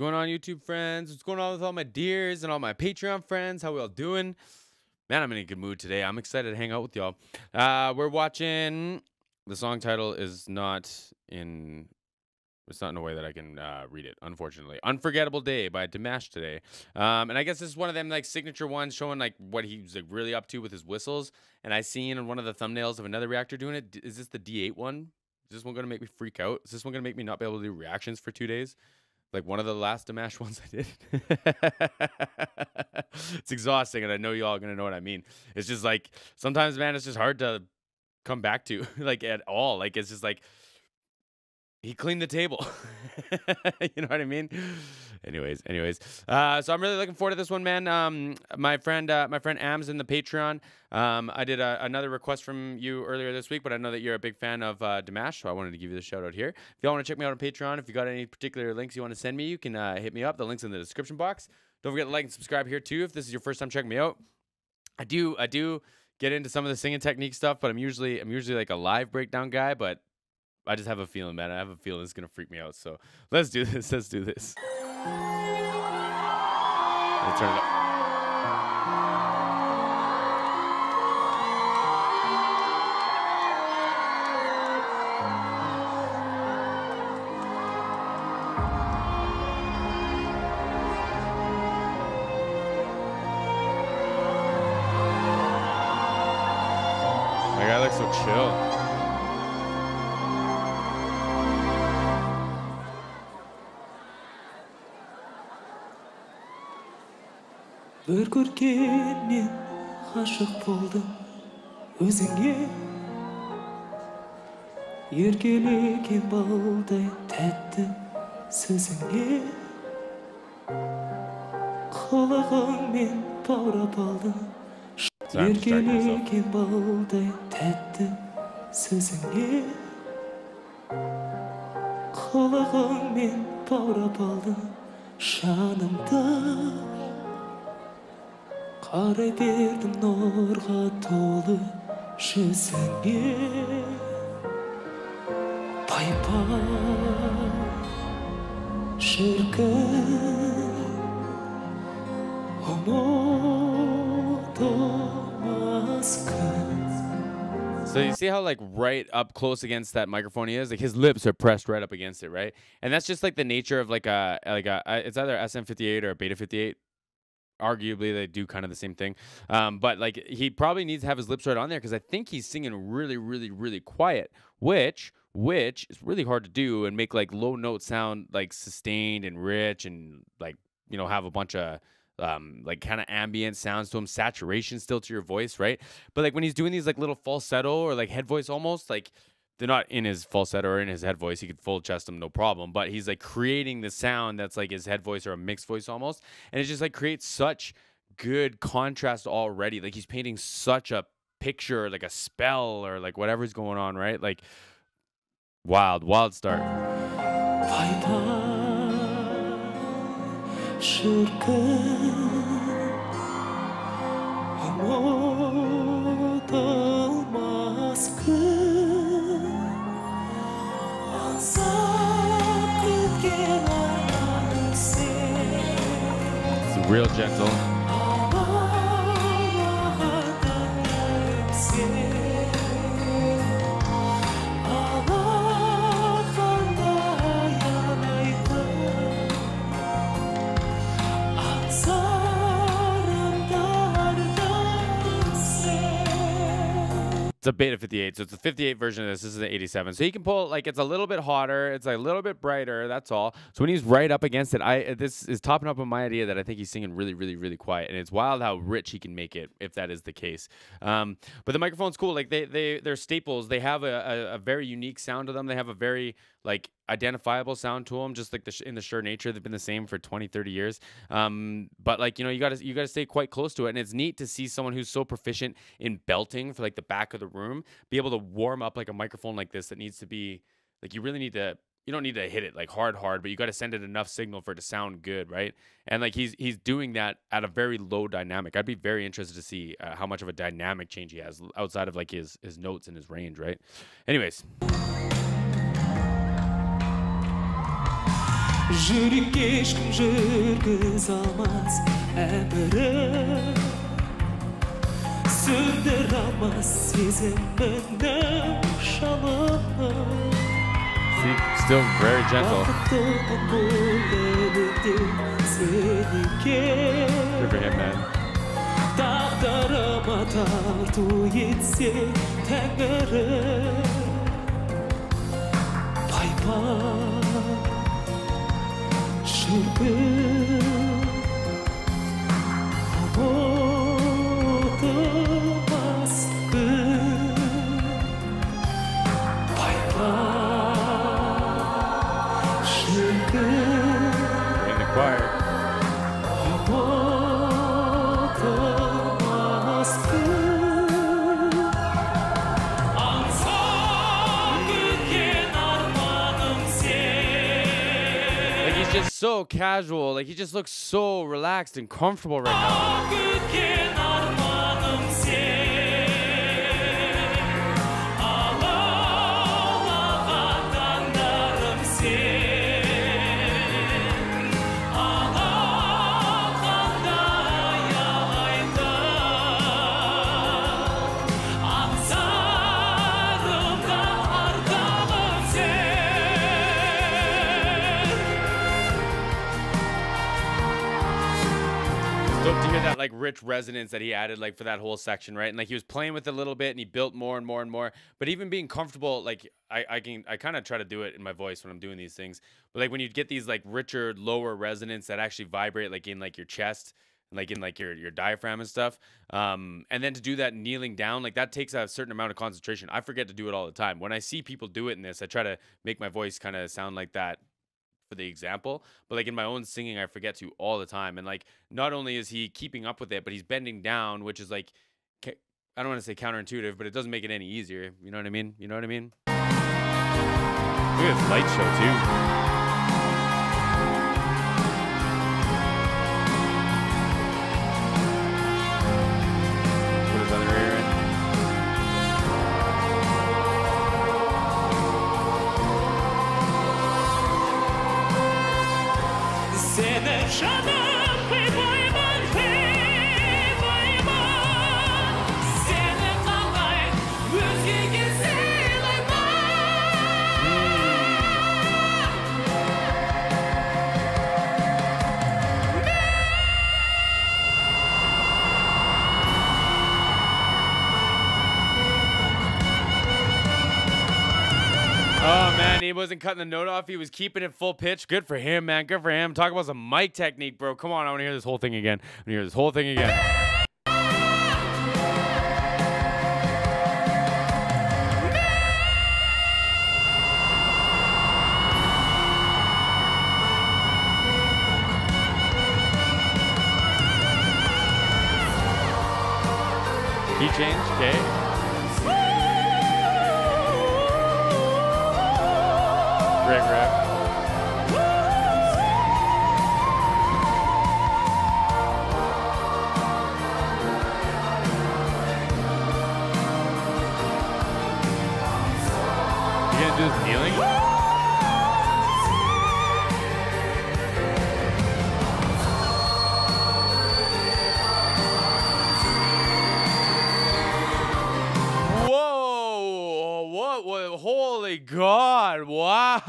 going on, YouTube friends? What's going on with all my dears and all my Patreon friends? How we all doing? Man, I'm in a good mood today. I'm excited to hang out with y'all. We're watching. The song title is not in. It's not in a way that I can read it, unfortunately. Unforgettable Day by Dimash today. And I guess this is one of them like signature ones showing like what he's like really up to with his whistles. And I seen in one of the thumbnails of another reactor doing it. Is this the D8 one? Is this one going to make me freak out? Is this one going to make me not be able to do reactions for 2 days? Like one of the last Dimash ones I did. It's exhausting, and I know you all are going to know what I mean. It's just like, sometimes, man, it's just hard to come back to, like, at all. Like, it's just like, he cleaned the table. You know what I mean? Anyways. So I'm really looking forward to this one, man. My friend Am's in the Patreon. I did another request from you earlier this week, but I know that you're a big fan of Dimash, so I wanted to give you the shout out here. If y'all want to check me out on Patreon, if you got any particular links you want to send me, you can hit me up. The link's in the description box. Don't forget to like and subscribe here too if this is your first time checking me out. I do get into some of the singing technique stuff, but I'm usually like a live breakdown guy, but I just have a feeling, man. I have a feeling it's going to freak me out. So let's do this. Let's do this. Let's turn it up. My guy looks so chill. Bir көрген мен ғашық болдым өзіңе еркелеген балдай тәтті сөзіңе қылығыңмен баурап алдым еркелеген балдай тәтті сөзіңе қылығыңмен баурап алдым жанымда қарай бердім нұрға толы жүзіңе пай-пай шіркін ұмытылмас күн. So you see how like right up close against that microphone he is? Like his lips are pressed right up against it, right? And that's just like the nature of like a it's either SM58 or a Beta 58. Arguably, they do kind of the same thing. But like he probably needs to have his lips right on there because I think he's singing really, really, really quiet, which is really hard to do and make like low notes sound like sustained and rich and like, you know, have a bunch of like kind of ambient sounds to him, saturation still to your voice, right? But like when he's doing these like little falsetto or like head voice almost, like they're not in his falsetto or in his head voice. He could full chest them, no problem. But he's like creating the sound that's like his head voice or a mixed voice almost. And it just like creates such good contrast already. Like he's painting such a picture, like a spell or like whatever's going on, right? Like wild start. It's real gentle. It's a Beta 58, so it's the 58 version of this. This is the 87. So he can pull, like, it's a little bit hotter. It's a little bit brighter. That's all. So when he's right up against it, this is topping up on my idea that I think he's singing really, really, really quiet. And it's wild how rich he can make it, if that is the case. But the microphone's cool. Like, they're staples. They have a very unique sound to them. They have a very, like, identifiable sound to them, just like in the Shure nature. They've been the same for 20, 30 years. But like, you know, you gotta stay quite close to it. And it's neat to see someone who's so proficient in belting for like the back of the room be able to warm up like a microphone like this that needs to be like, you don't need to hit it like hard, but you got to send it enough signal for it to sound good, right? And like he's doing that at a very low dynamic. I'd be very interested to see how much of a dynamic change he has outside of like his notes and his range, right? Anyways. Жүрекке ешкім жүргізе алмас әмірін сөндіре алмас сезімімнің жалынын See, still very gentle. Бақыттымын бұл әлемде сенекке Good for him, man. Тағдырыма тарту етсе тәңірім Пай-пай шіркін ұмытылмас күн Пай-пай шіркін In the choir. ұмытылмас күн аңсап күткен арманым сен Like he's just so casual. Like he just looks so relaxed and comfortable right now. күткен арманым сен алаулаған таңдарым сен алақандай алайда аңсарымда ардағым сен It's dope to hear that like rich resonance that he added like for that whole section, right? And like he was playing with it a little bit and he built more and more and more. But even being comfortable, like I kind of try to do it in my voice when I'm doing these things. But like when you get these like richer, lower resonance that actually vibrate like in like your chest, like in like your diaphragm and stuff. And then to do that kneeling down, like that takes a certain amount of concentration. I forget to do it all the time. When I see people do it in this, I try to make my voice kind of sound like that for the example, but like in my own singing I forget to all the time. And like not only is he keeping up with it, but he's bending down, which is like I don't want to say counterintuitive, but it doesn't make it any easier. You know what I mean? You know what I mean? Look at this light show too. Put his other ear in. Seni canım kıymayman kıymayman Seni kalay özgege Oh man, he wasn't cutting the note off. He was keeping it full pitch. Good for him, man. Good for him. Talk about some mic technique, bro. Come on, I want to hear this whole thing again. I want to hear this whole thing again. Key change, okay. Great rap. You gonna do this kneeling? Whoa! What? Holy God! Wow!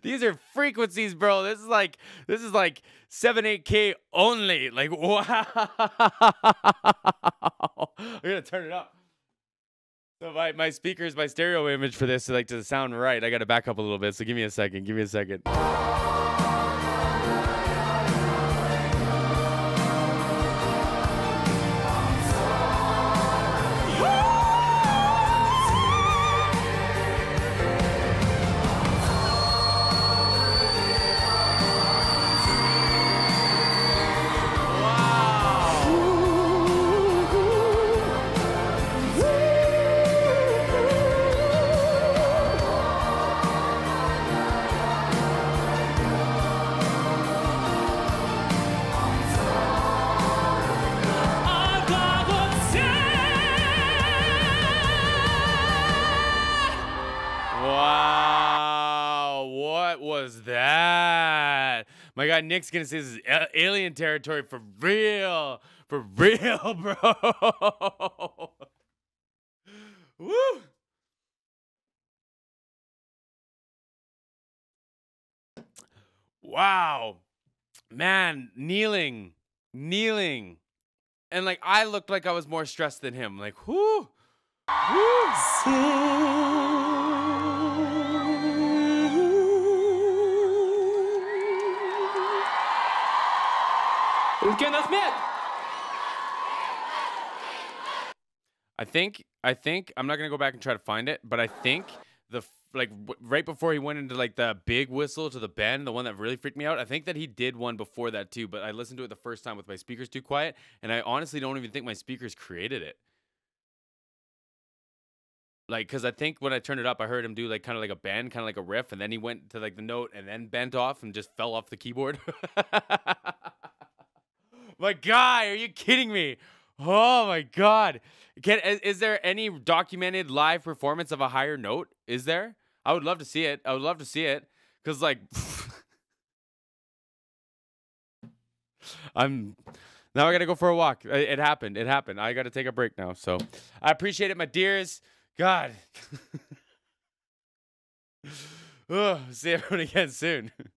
These are frequencies, bro. This is like 7-8K only. Like wow! I'm gonna turn it up. So my speakers, my stereo image for this, like to sound right, I gotta back up a little bit. So give me a second. Give me a second. My guy Nick's gonna say this is alien territory for real, bro. Woo! Wow, man, kneeling, and like I looked like I was more stressed than him. Like, whoo, whoo. Үлкен рахмет! I think I'm not gonna go back and try to find it, but I think right before he went into like the big whistle to the bend, the one that really freaked me out. I think that he did one before that too, but I listened to it the first time with my speakers too quiet, and I honestly don't even think my speakers created it. Like, cause I think when I turned it up, I heard him do like kind of like a bend, kind of like a riff, and then he went to like the note and then bent off and just fell off the keyboard. My guy, are you kidding me? Oh my god. Is there any documented live performance of a higher note? Is there? I would love to see it. I would love to see it. Cause like now I gotta go for a walk. It happened. It happened. I gotta take a break now. So I appreciate it, my dears. God. Oh, see everyone again soon.